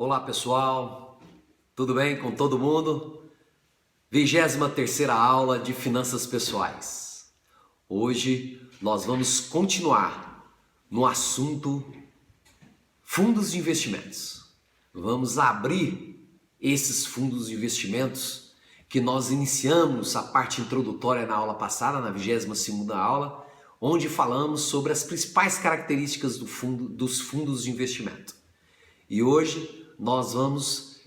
Olá pessoal, tudo bem com todo mundo? 23ª aula de Finanças Pessoais. Hoje nós vamos continuar no assunto fundos de investimentos. Vamos abrir esses fundos de investimentos que nós iniciamos a parte introdutória na aula passada, na 22ª aula, onde falamos sobre as principais características dos fundos de investimento. E hoje nós vamos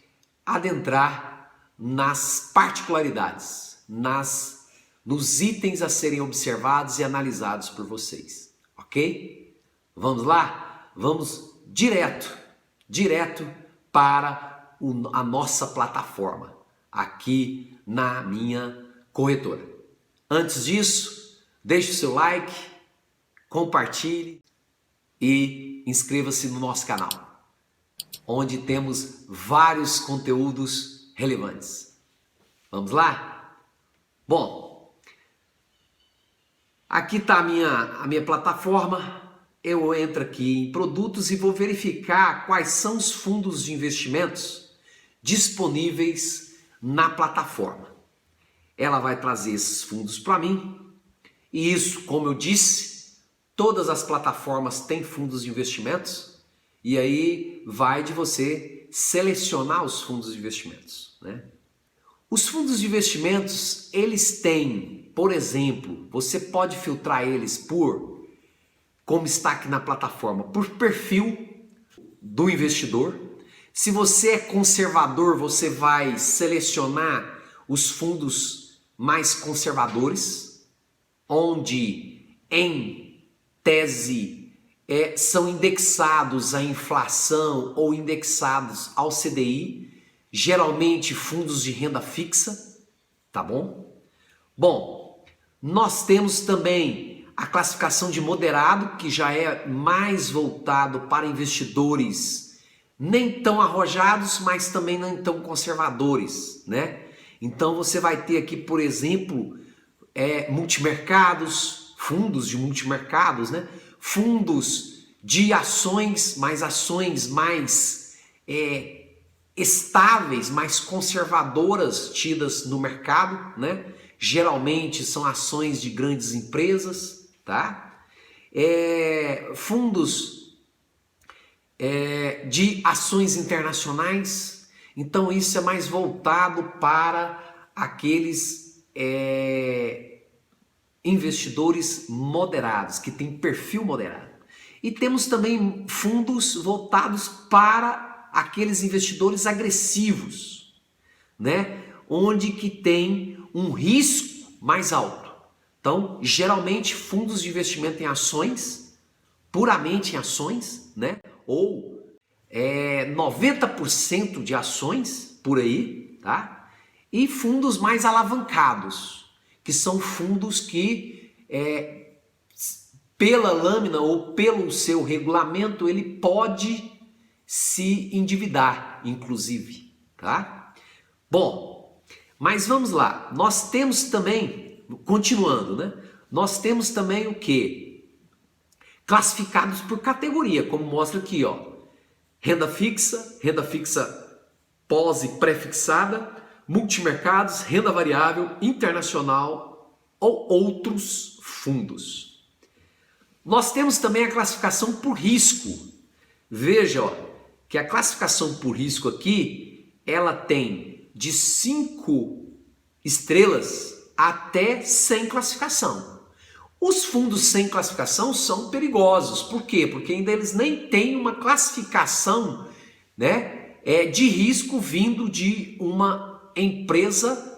adentrar nas particularidades, nos itens a serem observados e analisados por vocês, ok? Vamos lá? Vamos direto para a nossa plataforma, aqui na minha corretora. Antes disso, deixe o seu like, compartilhe e inscreva-se no nosso canal, onde temos vários conteúdos relevantes. Vamos lá? Bom, aqui está a minha plataforma. Eu entro aqui em produtos e vou verificar quais são os fundos de investimentos disponíveis na plataforma. Ela vai trazer esses fundos para mim. E isso, como eu disse, todas as plataformas têm fundos de investimentos. E aí vai de você selecionar os fundos de investimentos, né? Os fundos de investimentos, eles têm, por exemplo, você pode filtrar eles por, como está aqui na plataforma, por perfil do investidor. Se você é conservador, você vai selecionar os fundos mais conservadores, onde, em tese, são indexados à inflação ou indexados ao CDI, geralmente fundos de renda fixa, tá bom? Bom, nós temos também a classificação de moderado, que já é mais voltado para investidores nem tão arrojados, mas também não tão conservadores, né? Então você vai ter aqui, por exemplo, multimercados, fundos de multimercados, né? Fundos de ações mais estáveis, mais conservadoras tidas no mercado, né? Geralmente são ações de grandes empresas, tá? Fundos de ações internacionais. Então isso é mais voltado para aqueles investidores moderados, que têm perfil moderado. E temos também fundos voltados para aqueles investidores agressivos, né? Onde que tem um risco mais alto. Então, geralmente, fundos de investimento em ações, puramente em ações, né? Ou 90% de ações, por aí, tá? E fundos mais alavancados, que são fundos que, pela lâmina ou pelo seu regulamento, ele pode se endividar, inclusive, tá? Bom, mas vamos lá. Nós temos também, continuando, né? Nós temos também o quê? Classificados por categoria, como mostra aqui, ó. Renda fixa pós e pré-fixada, multimercados, renda variável, internacional ou outros fundos. Nós temos também a classificação por risco. Veja, ó, que a classificação por risco aqui, ela tem de 5 estrelas até sem classificação. Os fundos sem classificação são perigosos. Por quê? Porque ainda eles nem têm uma classificação, né, de risco vindo de uma empresa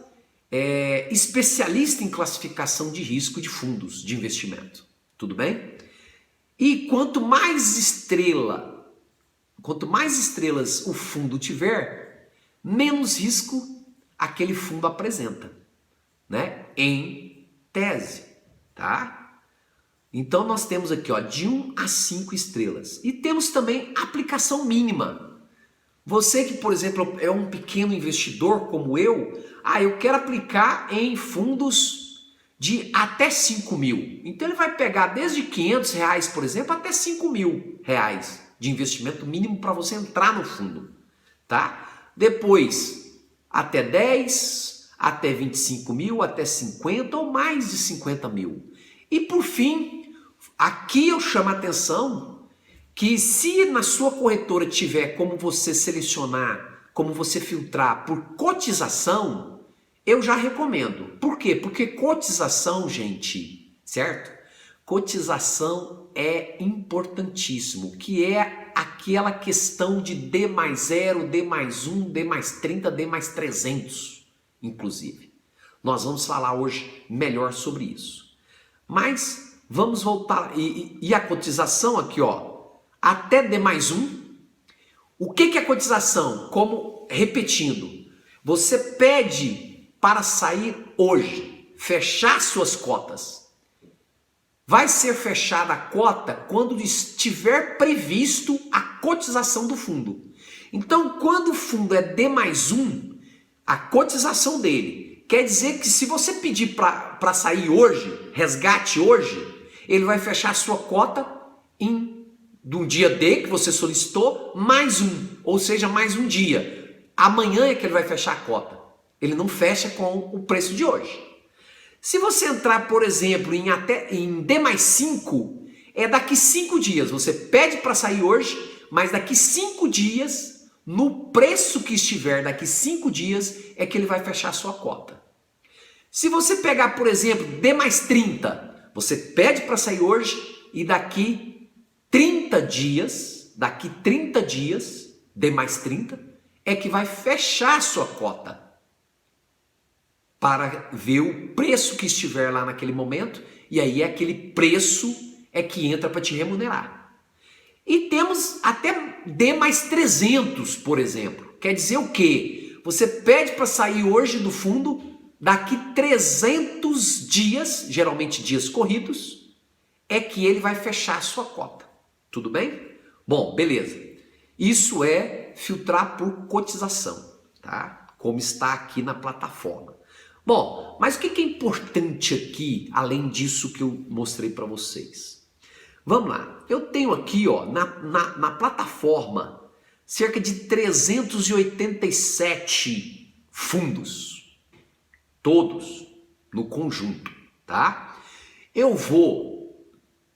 especialista em classificação de risco de fundos de investimento. Tudo bem? E quanto mais estrelas o fundo tiver, menos risco aquele fundo apresenta, né? Em tese, tá? Então nós temos aqui, ó, de 1 a 5 estrelas. E temos também aplicação mínima. Você que, por exemplo, é um pequeno investidor como eu quero aplicar em fundos de até 5 mil. Então ele vai pegar desde R$500, por exemplo, até R$5.000 de investimento mínimo para você entrar no fundo. tá? Depois, até 10, até 25 mil, até 50 ou mais de 50 mil. E por fim, aqui eu chamo a atenção que se na sua corretora tiver como você selecionar, como você filtrar por cotização, eu já recomendo. Por quê? Porque cotização, gente, certo? Cotização é importantíssimo, que é aquela questão de D mais 0, D mais 1, D mais 30, D mais 300, inclusive. Nós vamos falar hoje melhor sobre isso. Mas vamos voltar, e a cotização aqui, ó, até D mais 1. O que é cotização? Como, repetindo, você pede para sair hoje, fechar suas cotas. Vai ser fechada a cota quando estiver previsto a cotização do fundo. Então, quando o fundo é D mais 1, a cotização dele quer dizer que se você pedir para sair hoje, resgate hoje, ele vai fechar a sua cota do dia D que você solicitou, mais um, ou seja, mais um dia. Amanhã é que ele vai fechar a cota. Ele não fecha com o preço de hoje. Se você entrar, por exemplo, em D mais 5, é daqui 5 dias. Você pede para sair hoje, mas daqui 5 dias, no preço que estiver daqui 5 dias, é que ele vai fechar a sua cota. Se você pegar, por exemplo, D mais 30, você pede para sair hoje e daqui 30 dias, D mais 30, é que vai fechar a sua cota. Para ver o preço que estiver lá naquele momento, e aí aquele preço é que entra para te remunerar. E temos até D mais 300, por exemplo. Quer dizer o quê? Você pede para sair hoje do fundo, daqui 300 dias, geralmente dias corridos, é que ele vai fechar a sua cota. Tudo bem? Bom, beleza. Isso é filtrar por cotização, tá? Como está aqui na plataforma. Bom, mas o que é importante aqui, além disso que eu mostrei para vocês? Vamos lá, eu tenho aqui ó, na plataforma cerca de 387 fundos, todos no conjunto, tá? Eu vou,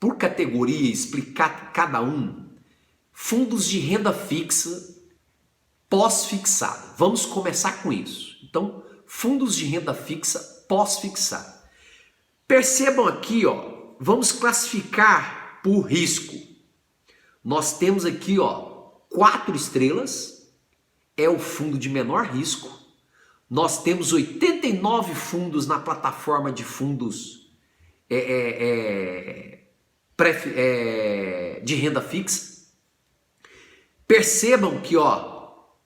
por categoria, explicar cada um. Fundos de renda fixa pós-fixado. Vamos começar com isso. Então, fundos de renda fixa pós-fixado. Percebam aqui, ó, vamos classificar por risco. Nós temos aqui, ó, 4 estrelas, é o fundo de menor risco. Nós temos 89 fundos na plataforma de fundos de renda fixa. Percebam que, ó,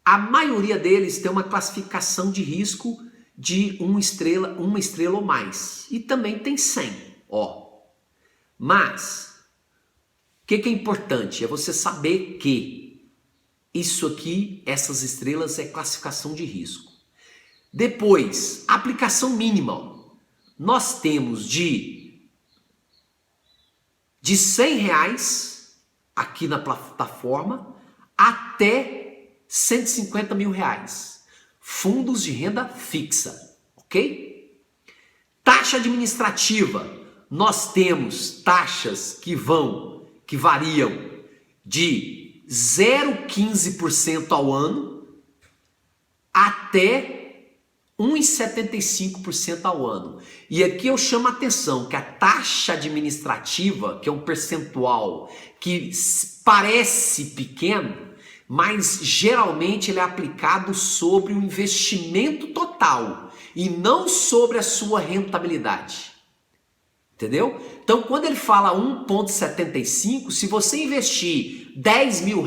a maioria deles tem uma classificação de risco de uma estrela ou mais. E também tem 100, ó. Mas, o que é importante? É você saber que isso aqui, essas estrelas, é classificação de risco. Depois, aplicação mínima. Nós temos de R$100 aqui na plataforma até R$150 mil. Fundos de renda fixa, ok? Taxa administrativa, nós temos taxas que variam de 0,15% ao ano até 1,75% ao ano. E aqui eu chamo a atenção que a taxa administrativa, que é um percentual que parece pequeno, mas geralmente ele é aplicado sobre o investimento total e não sobre a sua rentabilidade. Entendeu? Então, quando ele fala 1,75, se você investir R$10 mil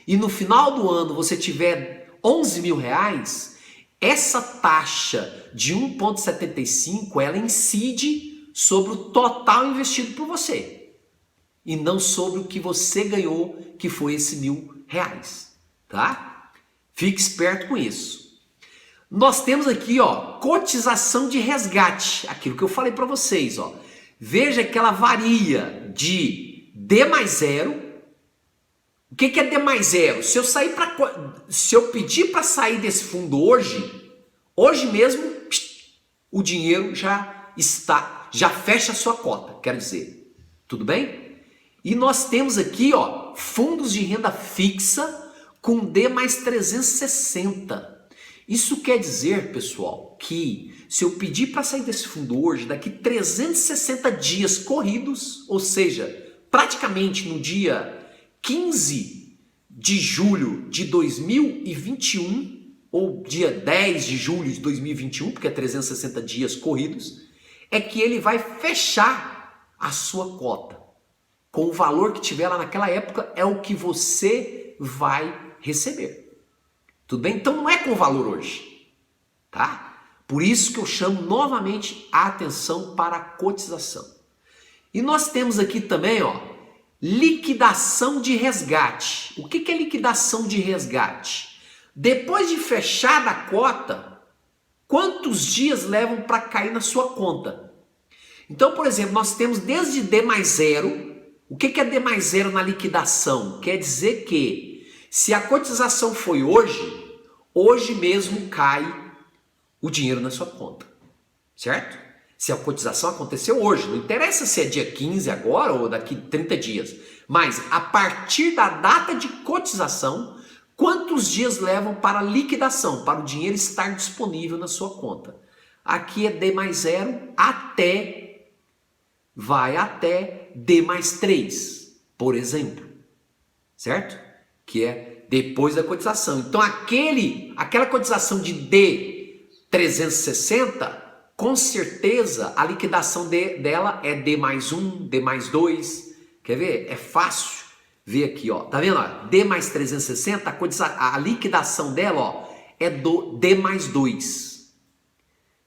e no final do ano você tiver R$11 mil, essa taxa de 1,75 ela incide sobre o total investido por você e não sobre o que você ganhou, que foi esse R$1.000. Tá? Fique esperto com isso. Nós temos aqui, ó, cotização de resgate, aquilo que eu falei para vocês, ó. Veja que ela varia de D mais 0, que que é D mais zero? Se eu pedir para sair desse fundo hoje mesmo, o dinheiro já fecha a sua cota, quero dizer. Tudo bem? E nós temos aqui, ó, fundos de renda fixa com D mais 360. Isso quer dizer, pessoal, que se eu pedir para sair desse fundo hoje, daqui 360 dias corridos, ou seja, praticamente no dia 15 de julho de 2021, ou dia 10 de julho de 2021, porque é 360 dias corridos, é que ele vai fechar a sua cota. Com o valor que tiver lá naquela época, é o que você vai receber. Tudo bem? Então não é com o valor hoje, tá? Por isso que eu chamo novamente a atenção para a cotização. E nós temos aqui também, ó, liquidação de resgate. O que é liquidação de resgate? Depois de fechada a cota, quantos dias levam para cair na sua conta? Então, por exemplo, nós temos desde D mais zero. O que é D mais zero na liquidação? Quer dizer que se a cotização foi hoje mesmo cai o dinheiro na sua conta, certo? Se a cotização aconteceu hoje, não interessa se é dia 15 agora ou daqui 30 dias, mas a partir da data de cotização, quantos dias levam para a liquidação, para o dinheiro estar disponível na sua conta? Aqui é D mais zero vai até D mais 3, por exemplo, certo? Que é depois da cotização. Então aquela cotização de D 360, com certeza a liquidação dela é D mais 1, D mais 2. Quer ver? É fácil ver aqui, ó. Tá vendo? Ó? D mais 360, a liquidação dela, ó, é do D mais 2.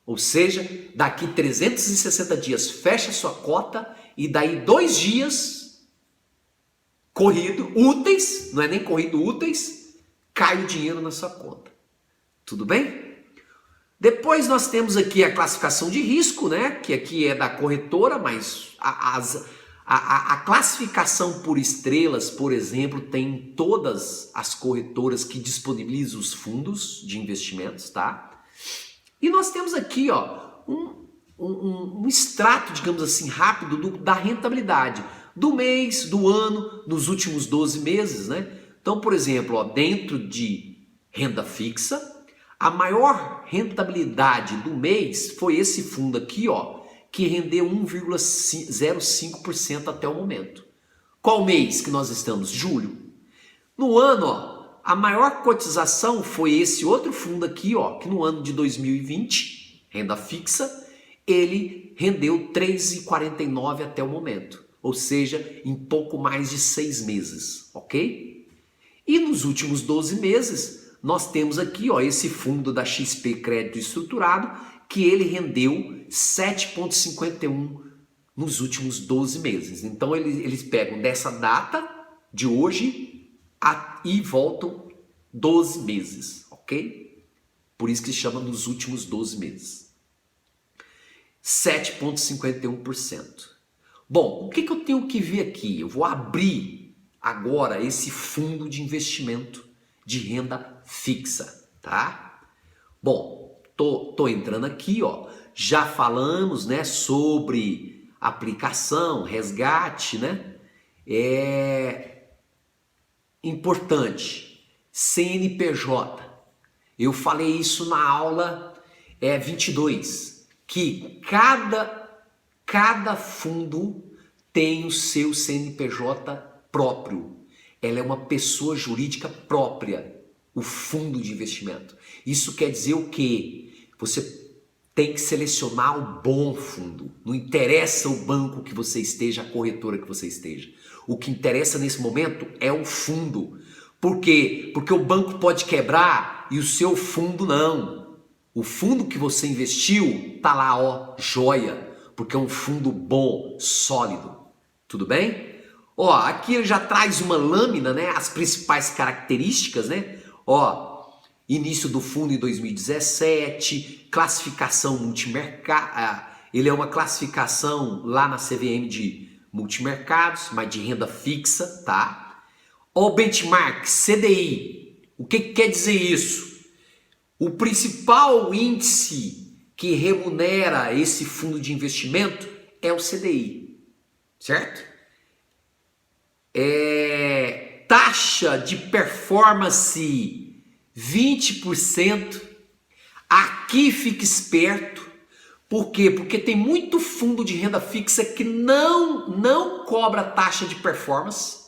Ou seja, daqui 360 dias fecha sua cota e daí 2 dias úteis, não é nem corrido, úteis, cai o dinheiro na sua conta. Tudo bem? Depois nós temos aqui a classificação de risco, né? Que aqui é da corretora, mas a classificação por estrelas, por exemplo, tem em todas as corretoras que disponibilizam os fundos de investimentos, tá? E nós temos aqui, ó, um extrato, digamos assim, rápido da rentabilidade do mês, do ano, nos últimos 12 meses, né? Então, por exemplo, ó, dentro de renda fixa, a maior rentabilidade do mês foi esse fundo aqui, ó, que rendeu 1,05% até o momento. Qual mês que nós estamos? Julho. No ano, ó, a maior cotização foi esse outro fundo aqui, ó, que no ano de 2020, renda fixa, ele rendeu 3,49 até o momento. Ou seja, em pouco mais de 6 meses, ok? E nos últimos 12 meses, nós temos aqui, ó, esse fundo da XP Crédito Estruturado, que ele rendeu 7,51 nos últimos 12 meses. Então eles pegam dessa data de hoje e voltam 12 meses, ok? Por isso que se chama nos últimos 12 meses. 7,51%. Bom, o que eu tenho que ver aqui? Eu vou abrir agora esse fundo de investimento de renda fixa, tá? Bom, tô entrando aqui, ó. Já falamos, né, sobre aplicação, resgate, né? Importante, CNPJ. Eu falei isso na aula 22, que cada fundo tem o seu CNPJ próprio. Ela é uma pessoa jurídica própria, o fundo de investimento. Isso quer dizer o quê? Você tem que selecionar o bom fundo. Não interessa o banco que você esteja, a corretora que você esteja. O que interessa nesse momento é o fundo. Por quê? Porque o banco pode quebrar e o seu fundo não. O fundo que você investiu tá lá, ó, joia, porque é um fundo bom, sólido. Tudo bem? Ó, aqui ele já traz uma lâmina, né? As principais características, né? Ó, início do fundo em 2017, classificação multimercado. Ele é uma classificação lá na CVM de multimercados, mas de renda fixa, tá? Ó, o benchmark, CDI. O que quer dizer isso? O principal índice que remunera esse fundo de investimento é o CDI, certo? Taxa de performance 20%. Aqui fique esperto. Por quê? Porque tem muito fundo de renda fixa que não cobra taxa de performance,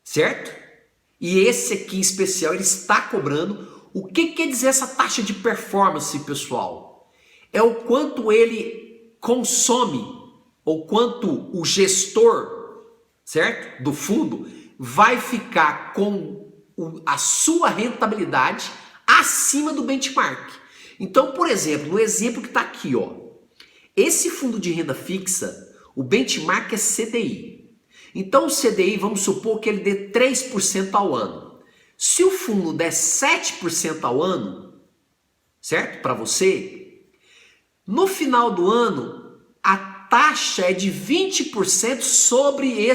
certo? E esse aqui em especial ele está cobrando. O que quer dizer essa taxa de performance, pessoal? É o quanto ele consome, ou quanto o gestor, certo? Do fundo vai ficar com a sua rentabilidade acima do benchmark. Então, por exemplo, no exemplo que está aqui, ó, esse fundo de renda fixa, o benchmark é CDI. Então o CDI, vamos supor que ele dê 3% ao ano. Se o fundo der 7% ao ano, certo? Para você, no final do ano, a taxa é de 20% sobre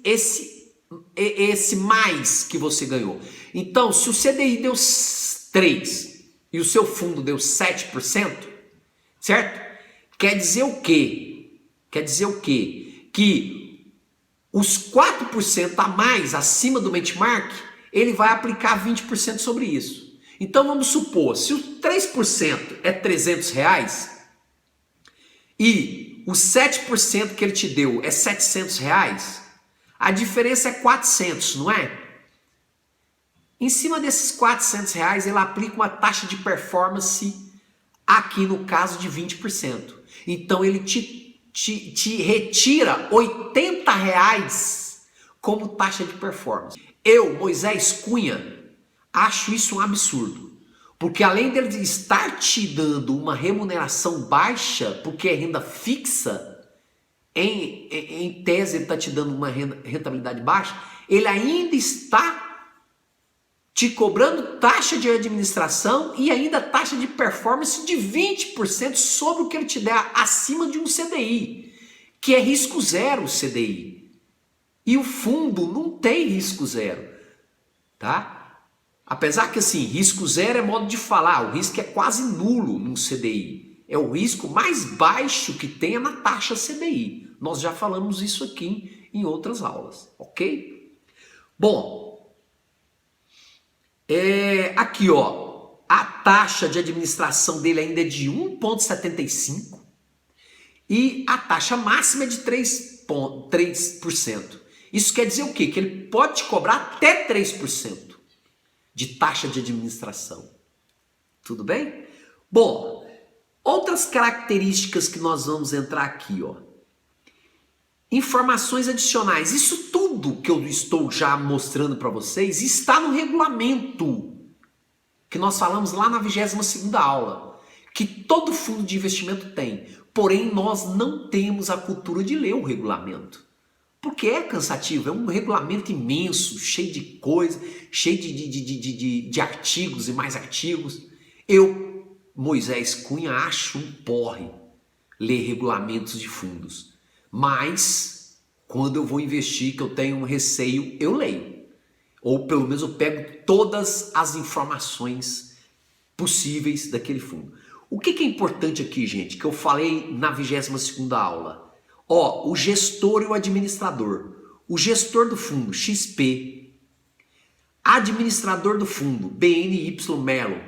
esse mais que você ganhou. Então, se o CDI deu 3% e o seu fundo deu 7%, certo? Quer dizer o quê? Quer dizer o quê? Que os 4% a mais acima do benchmark, ele vai aplicar 20% sobre isso. Então vamos supor, se o 3% é R$300 e o 7% que ele te deu é R$700, a diferença é 400, não é? Em cima desses R$400, ele aplica uma taxa de performance, aqui no caso de 20%. Então ele te retira R$80 como taxa de performance. Eu, Moisés Cunha, acho isso um absurdo. Porque além dele estar te dando uma remuneração baixa, porque é renda fixa, em tese ele está te dando uma rentabilidade baixa, ele ainda está te cobrando taxa de administração e ainda taxa de performance de 20% sobre o que ele te der acima de um CDI, que é risco zero o CDI. E o fundo não tem risco zero, tá? Apesar que assim, risco zero é modo de falar, o risco é quase nulo num CDI. É o risco mais baixo que tem na taxa CDI. Nós já falamos isso aqui em outras aulas, ok? Bom, aqui ó, a taxa de administração dele ainda é de 1,75 e a taxa máxima é de 3%. Isso quer dizer o quê? Que ele pode te cobrar até 3% de taxa de administração. Tudo bem? Bom, outras características que nós vamos entrar aqui, ó. Informações adicionais. Isso tudo que eu estou já mostrando para vocês está no regulamento que nós falamos lá na 22ª aula, que todo fundo de investimento tem. Porém, nós não temos a cultura de ler o regulamento. Porque é cansativo, é um regulamento imenso, cheio de coisa, cheio de artigos e mais artigos. Eu, Moisés Cunha, acho um porre ler regulamentos de fundos. Mas, quando eu vou investir, que eu tenho um receio, eu leio. Ou pelo menos eu pego todas as informações possíveis daquele fundo. O que é importante aqui, gente, que eu falei na 22ª aula? Ó, o gestor e o administrador. O gestor do fundo, XP. Administrador do fundo, BNY Mellon.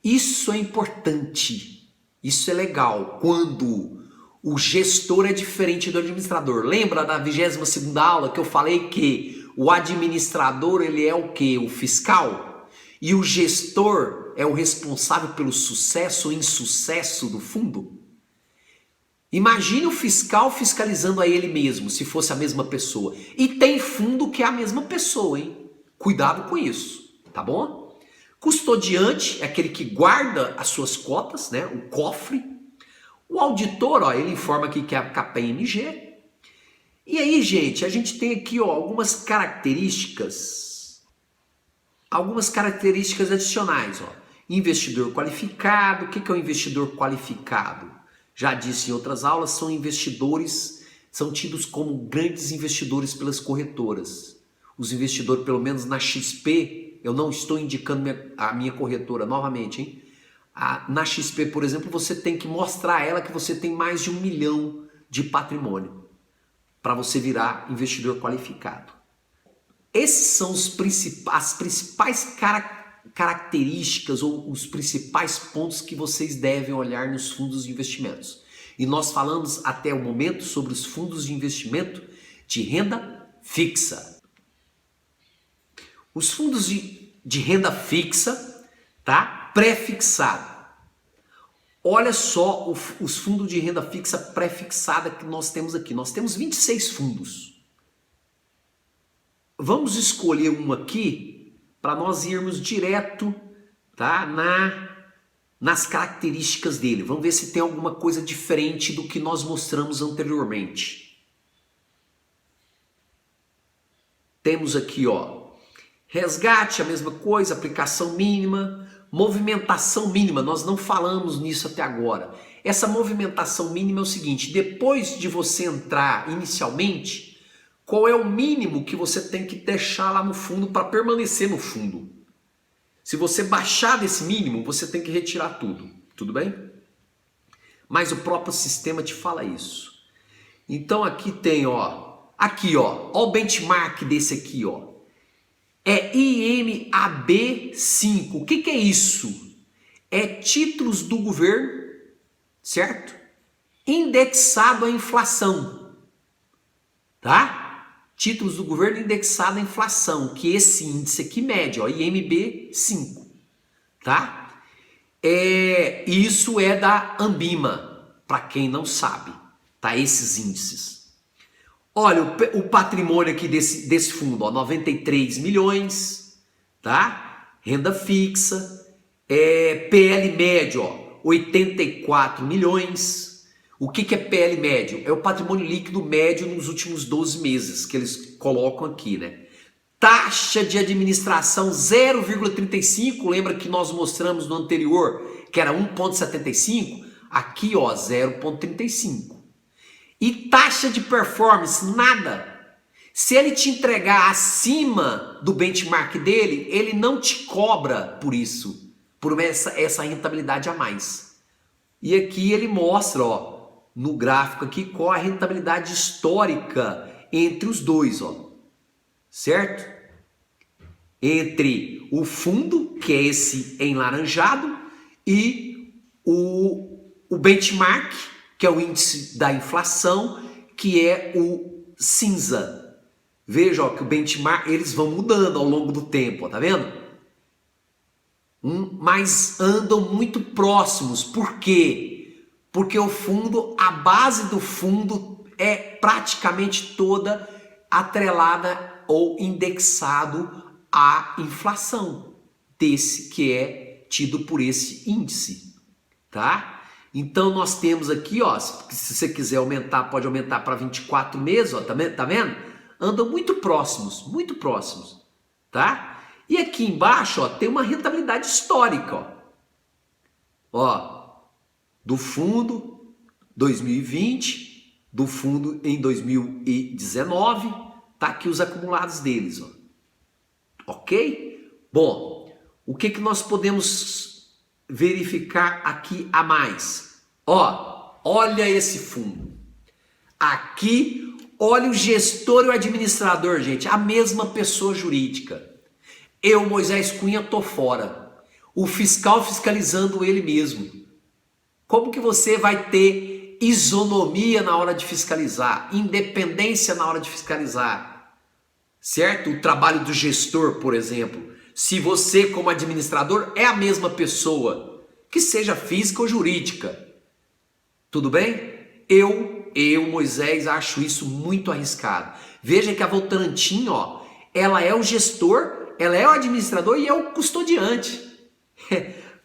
Isso é importante. Isso é legal. Quando o gestor é diferente do administrador. Lembra da 22ª aula que eu falei que o administrador ele é o quê? O fiscal? E o gestor é o responsável pelo sucesso ou insucesso do fundo? Imagine o fiscal fiscalizando a ele mesmo, se fosse a mesma pessoa. E tem fundo que é a mesma pessoa, hein? Cuidado com isso, tá bom? Custodiante é aquele que guarda as suas cotas, né? O cofre. O auditor, ó, ele informa aqui que é a KPMG. E aí, gente, a gente tem aqui ó, algumas características adicionais. Ó. Investidor qualificado. O que é um investidor qualificado? Já disse em outras aulas, são investidores, são tidos como grandes investidores pelas corretoras. os investidores, pelo menos na XP, eu não estou indicando a minha corretora novamente, hein? Na XP, por exemplo, você tem que mostrar a ela que você tem mais de 1 milhão de patrimônio para você virar investidor qualificado. Esses são as principais características ou os principais pontos que vocês devem olhar nos fundos de investimentos. E nós falamos até o momento sobre os fundos de investimento de renda fixa. Os fundos de renda fixa, tá? Pré-fixado. Olha só os fundos de renda fixa pré-fixada que nós temos aqui. Nós temos 26 fundos. Vamos escolher um aqui para nós irmos direto, tá? Nas características dele. Vamos ver se tem alguma coisa diferente do que nós mostramos anteriormente. Temos aqui, ó, resgate, a mesma coisa, aplicação mínima, movimentação mínima, nós não falamos nisso até agora. Essa movimentação mínima é o seguinte: depois de você entrar inicialmente, qual é o mínimo que você tem que deixar lá no fundo para permanecer no fundo? Se você baixar desse mínimo, você tem que retirar tudo bem? Mas o próprio sistema te fala isso. Então aqui tem, ó o benchmark desse aqui, ó. É IMAB5. O que é isso? É títulos do governo, certo? Indexado à inflação, tá? Títulos do governo indexado à inflação, que esse índice aqui mede, ó, IMB5, tá? Isso é da Ambima, para quem não sabe, tá? Esses índices. Olha, o patrimônio aqui desse fundo, ó, 93 milhões, tá? Renda fixa, PL médio, ó, 84 milhões. O que é PL médio? É o patrimônio líquido médio nos últimos 12 meses, que eles colocam aqui, né? Taxa de administração 0,35, lembra que nós mostramos no anterior, que era 1,75? Aqui, ó, 0,35. E taxa de performance, nada. Se ele te entregar acima do benchmark dele, ele não te cobra por isso, por essa rentabilidade a mais. E aqui ele mostra, ó, no gráfico aqui, qual a rentabilidade histórica entre os dois, ó. Certo? Entre o fundo, que é esse enlaranjado, e o benchmark, que é o índice da inflação, que é o cinza. Veja, ó, que o benchmark, eles vão mudando ao longo do tempo, ó, tá vendo? Mas andam muito próximos. Por quê? Porque o fundo, a base do fundo é praticamente toda atrelada ou indexado à inflação desse que é tido por esse índice, tá? Então nós temos aqui, ó, se você quiser aumentar, pode aumentar para 24 meses, ó, tá vendo? Andam muito próximos, tá? E aqui embaixo, ó, tem uma rentabilidade histórica, ó, do fundo 2020, do fundo em 2019, tá aqui os acumulados deles, ó. Ok? Bom, o que nós podemos verificar aqui a mais? Ó, olha esse fundo. Aqui, olha o gestor e o administrador, gente, a mesma pessoa jurídica. Eu, Moisés Cunha, tô fora. O fiscal fiscalizando ele mesmo. Como que você vai ter isonomia na hora de fiscalizar, independência na hora de fiscalizar? Certo? O trabalho do gestor, por exemplo. Se você, como administrador, é a mesma pessoa, que seja física ou jurídica. Tudo bem? Eu, Moisés, acho isso muito arriscado. Veja que a Votorantim, ó, ela é o gestor, ela é o administrador e é o custodiante.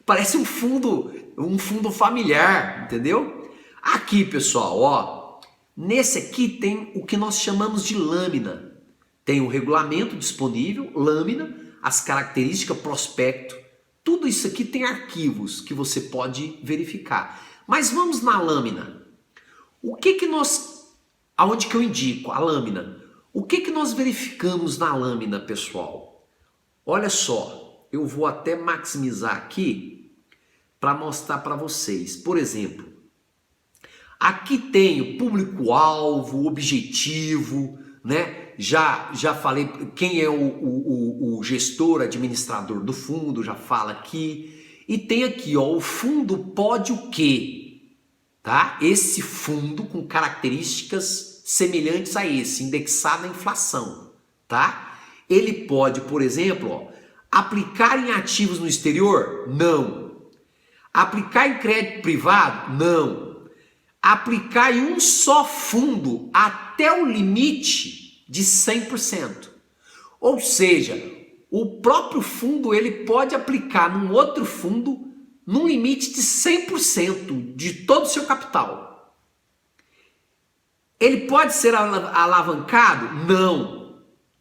Parece um fundo familiar, entendeu? Aqui, pessoal, ó, nesse aqui tem o que nós chamamos de lâmina. Tem o regulamento disponível, lâmina, as características, prospecto. Tudo isso aqui tem arquivos que você pode verificar. Mas vamos na lâmina. O que nós... Aonde que eu indico a lâmina? O que nós verificamos na lâmina, pessoal? Olha só, eu vou até maximizar aqui para mostrar para vocês. Por exemplo, aqui tem o público-alvo, objetivo, né? Já falei quem é o gestor, administrador do fundo, já fala aqui. E tem aqui, ó, o fundo pode o quê? Tá? Esse fundo com características semelhantes a esse, indexado à inflação, tá? Ele pode, por exemplo, ó, aplicar em ativos no exterior? Não. Aplicar em crédito privado? Não. Aplicar em um só fundo até o limite de 100%. Ou seja, o próprio fundo ele pode aplicar num outro fundo num limite de 100% de todo o seu capital. Ele pode ser alavancado? Não.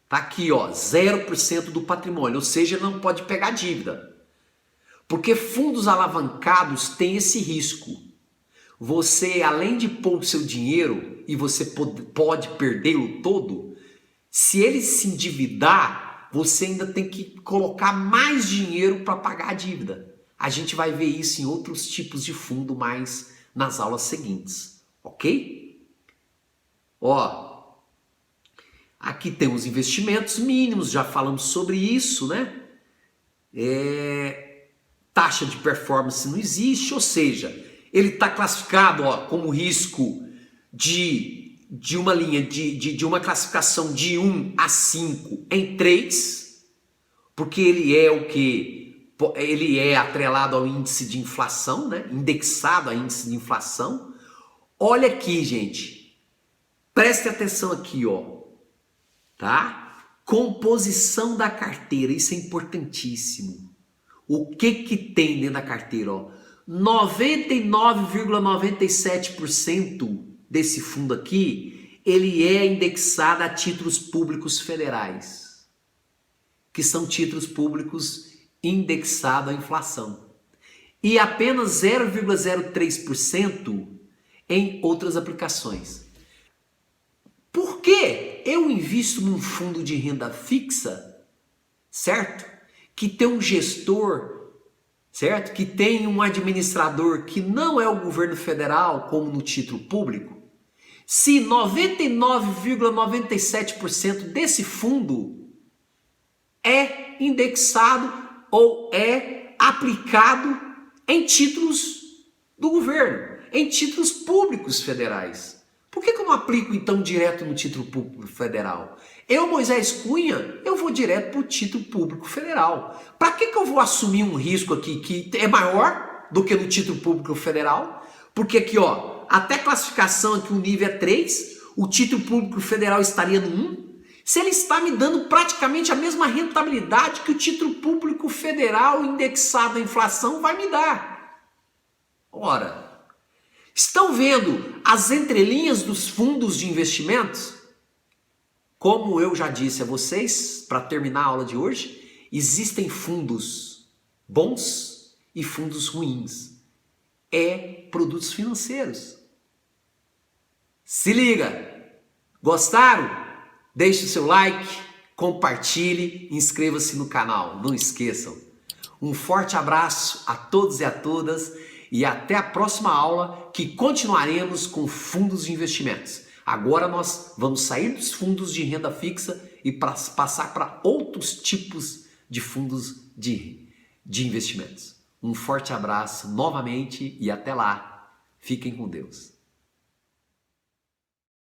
Tá aqui, ó, 0% do patrimônio, ou seja, não pode pegar dívida. Porque fundos alavancados têm esse risco. Você, além de pôr o seu dinheiro e você pode perdê-lo todo, se ele se endividar, você ainda tem que colocar mais dinheiro para pagar a dívida. A gente vai ver isso em outros tipos de fundo mais nas aulas seguintes, ok? Ó, aqui tem os investimentos mínimos, já falamos sobre isso, né? Taxa de performance não existe, ou seja, ele está classificado, ó, como risco de uma linha, de uma classificação de 1 a 5 em 3, porque ele é o que? Ele é atrelado ao índice de inflação, né? Indexado ao índice de inflação. Olha aqui, gente. Preste atenção aqui, ó, tá? Composição da carteira, isso é importantíssimo. O que tem dentro da carteira, ó? 99,97% desse fundo aqui, ele é indexado a títulos públicos federais, que são títulos públicos indexados à inflação. E apenas 0,03% em outras aplicações. Por que eu invisto num fundo de renda fixa, certo? Que tem um gestor, certo? Que tem um administrador que não é o governo federal, como no título público. Se 99,97% desse fundo é indexado ou é aplicado em títulos do governo, em títulos públicos federais. Por que eu não aplico então direto no título público federal? Eu, Moisés Cunha, eu vou direto para o título público federal. Para que eu vou assumir um risco aqui que é maior do que no título público federal? Porque aqui, ó, até classificação aqui o nível é 3, o título público federal estaria no 1. Se ele está me dando praticamente a mesma rentabilidade que o título público federal indexado à inflação vai me dar. Ora, estão vendo as entrelinhas dos fundos de investimentos? Como eu já disse a vocês, para terminar a aula de hoje, existem fundos bons e fundos ruins. É produtos financeiros. Se liga! Gostaram? Deixe o seu like, compartilhe, inscreva-se no canal. Não esqueçam. Um forte abraço a todos e a todas. E até a próxima aula que continuaremos com fundos de investimentos. Agora nós vamos sair dos fundos de renda fixa e passar para outros tipos de fundos de investimentos. Um forte abraço novamente e até lá. Fiquem com Deus.